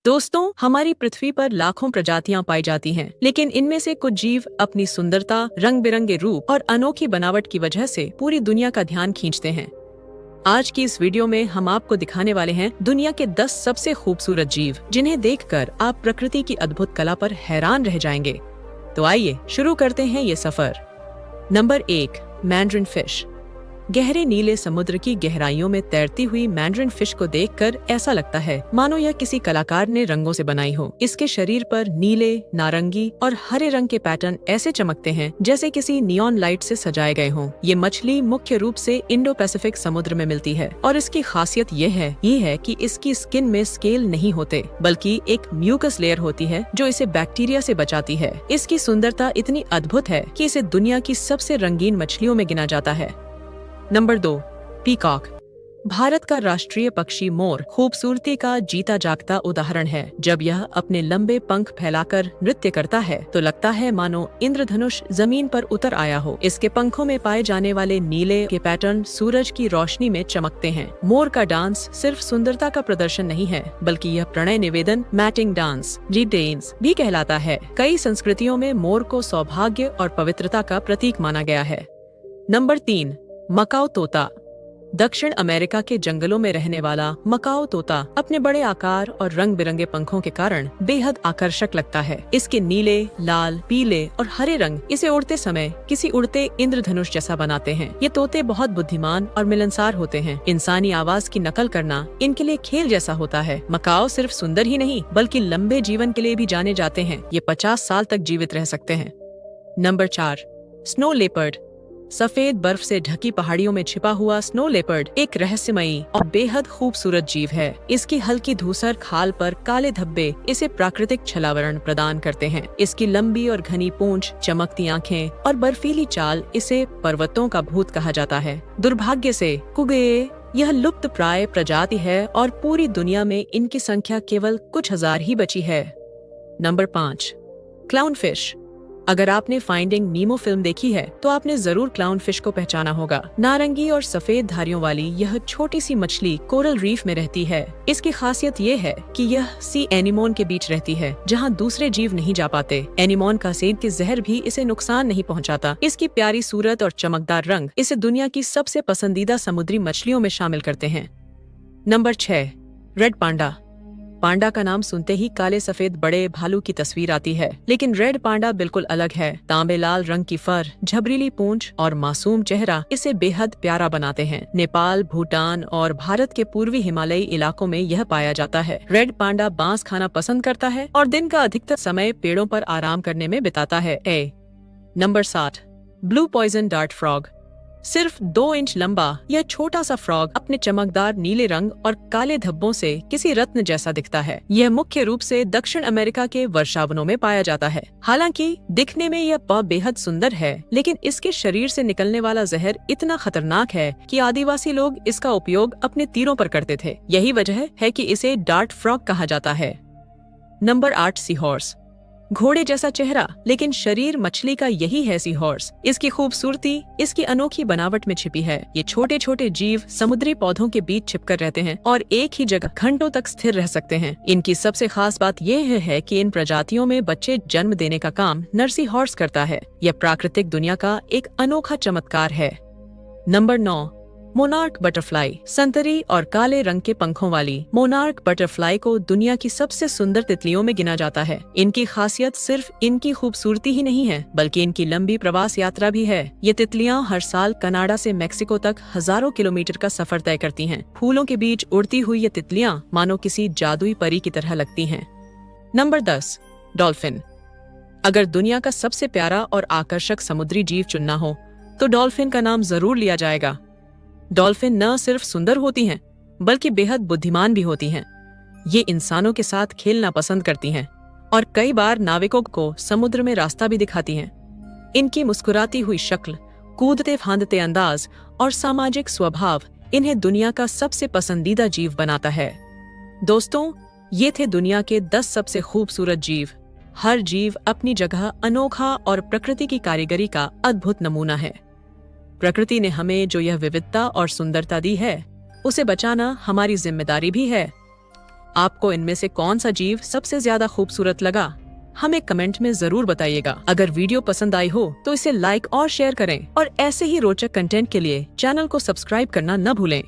दोस्तों, हमारी पृथ्वी पर लाखों प्रजातियां पाई जाती हैं, लेकिन इनमें से कुछ जीव अपनी सुंदरता, रंग बिरंगे रूप और अनोखी बनावट की वजह से पूरी दुनिया का ध्यान खींचते हैं। आज की इस वीडियो में हम आपको दिखाने वाले हैं दुनिया के 10 सबसे खूबसूरत जीव, जिन्हें देखकर आप प्रकृति की अद्भुत कला पर हैरान रह जाएंगे। तो आइए शुरू करते हैं ये सफर। Number 1, mandarin fish. गहरे नीले समुद्र की गहराइयों में तैरती हुई मैंड्रिन फिश को देखकर ऐसा लगता है मानो यह किसी कलाकार ने रंगों से बनाई हो। इसके शरीर पर नीले, नारंगी और हरे रंग के पैटर्न ऐसे चमकते हैं जैसे किसी नियॉन लाइट से सजाए गए हों। ये मछली मुख्य रूप से इंडो पैसिफिक समुद्र में मिलती है और इसकी खासियत ये है कि इसकी स्किन में स्केल नहीं होते, बल्कि एक म्यूकस लेयर होती है जो इसे बैक्टीरिया से बचाती है। इसकी सुंदरता इतनी अद्भुत है कि इसे दुनिया की सबसे रंगीन मछलियों में गिना जाता है। Number 2, peacock. भारत का राष्ट्रीय पक्षी मोर खूबसूरती का जीता जागता उदाहरण है। जब यह अपने लंबे पंख फैलाकर नृत्य करता है तो लगता है मानो इंद्रधनुष जमीन पर उतर आया हो। इसके पंखों में पाए जाने वाले नीले के पैटर्न सूरज की रोशनी में चमकते हैं। मोर का डांस सिर्फ सुंदरता का प्रदर्शन नहीं है, बल्कि यह प्रणय निवेदन मैटिंग डांस भी कहलाता है। कई संस्कृतियों में मोर को सौभाग्य और पवित्रता का प्रतीक माना गया है। नंबर 3, मकाओ तोता। दक्षिण अमेरिका के जंगलों में रहने वाला मकाओ तोता अपने बड़े आकार और रंग बिरंगे पंखों के कारण बेहद आकर्षक लगता है। इसके नीले, लाल, पीले और हरे रंग इसे उड़ते समय किसी उड़ते इंद्रधनुष जैसा बनाते हैं। ये तोते बहुत बुद्धिमान और मिलनसार होते हैं। इंसानी आवाज की नकल करना इनके लिए खेल जैसा होता है। मकाओ सिर्फ सुंदर ही नहीं, बल्कि लंबे जीवन के लिए भी जाने जाते हैं। ये 50 साल तक जीवित रह सकते हैं। Number 4, snow leopard. सफेद बर्फ से ढकी पहाड़ियों में छिपा हुआ स्नो लेपर्ड एक रहस्यमयी और बेहद खूबसूरत जीव है। इसकी हल्की धूसर खाल पर काले धब्बे इसे प्राकृतिक छलावरण प्रदान करते हैं। इसकी लंबी और घनी पूंछ, चमकती आंखें और बर्फीली चाल इसे पर्वतों का भूत कहा जाता है। दुर्भाग्य से कुगे यह लुप्त प्राय प्रजाति है और पूरी दुनिया में इनकी संख्या केवल कुछ हजार ही बची है। Number 5, clown fish. अगर आपने फाइंडिंग नीमो फिल्म देखी है तो आपने जरूर क्लाउन फिश को पहचाना होगा। नारंगी और सफेद धारियों वाली यह छोटी सी मछली कोरल रीफ में रहती है। इसकी खासियत ये है कि यह सी एनिमोन के बीच रहती है, जहां दूसरे जीव नहीं जा पाते। एनिमोन का सेंध के जहर भी इसे नुकसान नहीं पहुंचाता। इसकी प्यारी सूरत और चमकदार रंग इसे दुनिया की सबसे पसंदीदा समुद्री मछलियों में शामिल करते हैं। Number 6, red panda. पांडा का नाम सुनते ही काले सफेद बड़े भालू की तस्वीर आती है, लेकिन रेड पांडा बिल्कुल अलग है। तांबे लाल रंग की फर, झबरीली पूंछ और मासूम चेहरा इसे बेहद प्यारा बनाते हैं। नेपाल, भूटान और भारत के पूर्वी हिमालयी इलाकों में यह पाया जाता है। रेड पांडा बांस खाना पसंद करता है और दिन का अधिकतर समय पेड़ों पर आराम करने में बिताता है। Number 7, blue poison dart frog. सिर्फ 2 इंच लंबा यह छोटा सा फ्रॉग अपने चमकदार नीले रंग और काले धब्बों से किसी रत्न जैसा दिखता है। यह मुख्य रूप से दक्षिण अमेरिका के वर्षावनों में पाया जाता है। हालांकि दिखने में यह बेहद सुंदर है, लेकिन इसके शरीर से निकलने वाला जहर इतना खतरनाक है कि आदिवासी लोग इसका उपयोग अपने तीरों पर करते थे। यही वजह है कि इसे डार्ट फ्रॉग कहा जाता है। Number 8, sea horse. घोड़े जैसा चेहरा लेकिन शरीर मछली का यही है सी हॉर्स। इसकी खूबसूरती इसकी अनोखी बनावट में छिपी है। ये छोटे छोटे जीव समुद्री पौधों के बीच छिपकर रहते हैं और एक ही जगह घंटों तक स्थिर रह सकते हैं। इनकी सबसे खास बात यह है कि इन प्रजातियों में बच्चे जन्म देने का काम नर हॉर्स करता है। यह प्राकृतिक दुनिया का एक अनोखा चमत्कार है। Number 9, monarch butterfly. संतरी और काले रंग के पंखों वाली मोनार्क बटरफ्लाई को दुनिया की सबसे सुंदर तितलियों में गिना जाता है। इनकी खासियत सिर्फ इनकी खूबसूरती ही नहीं है, बल्कि इनकी लंबी प्रवास यात्रा भी है। ये तितलियां हर साल कनाडा से मेक्सिको तक हजारों किलोमीटर का सफर तय करती हैं। फूलों के बीच उड़ती हुई ये तितलियां मानो किसी जादुई परी की तरह लगती हैं। Number 10, dolphin. अगर दुनिया का सबसे प्यारा और आकर्षक समुद्री जीव चुनना हो तो डॉल्फिन का नाम जरूर लिया जाएगा। डॉल्फिन न सिर्फ सुंदर होती हैं, बल्कि बेहद बुद्धिमान भी होती हैं। ये इंसानों के साथ खेलना पसंद करती हैं और कई बार नाविकों को समुद्र में रास्ता भी दिखाती हैं। इनकी मुस्कुराती हुई शक्ल, कूदते फांदते अंदाज और सामाजिक स्वभाव इन्हें दुनिया का सबसे पसंदीदा जीव बनाता है। दोस्तों, ये थे दुनिया के 10 सबसे खूबसूरत जीव। हर जीव अपनी जगह अनोखा और प्रकृति की कारीगरी का अद्भुत नमूना है। प्रकृति ने हमें जो यह विविधता और सुंदरता दी है, उसे बचाना हमारी जिम्मेदारी भी है। आपको इनमें से कौन सा जीव सबसे ज्यादा खूबसूरत लगा, हमें कमेंट में जरूर बताइएगा। अगर वीडियो पसंद आई हो तो इसे लाइक और शेयर करें और ऐसे ही रोचक कंटेंट के लिए चैनल को सब्सक्राइब करना न भूलें।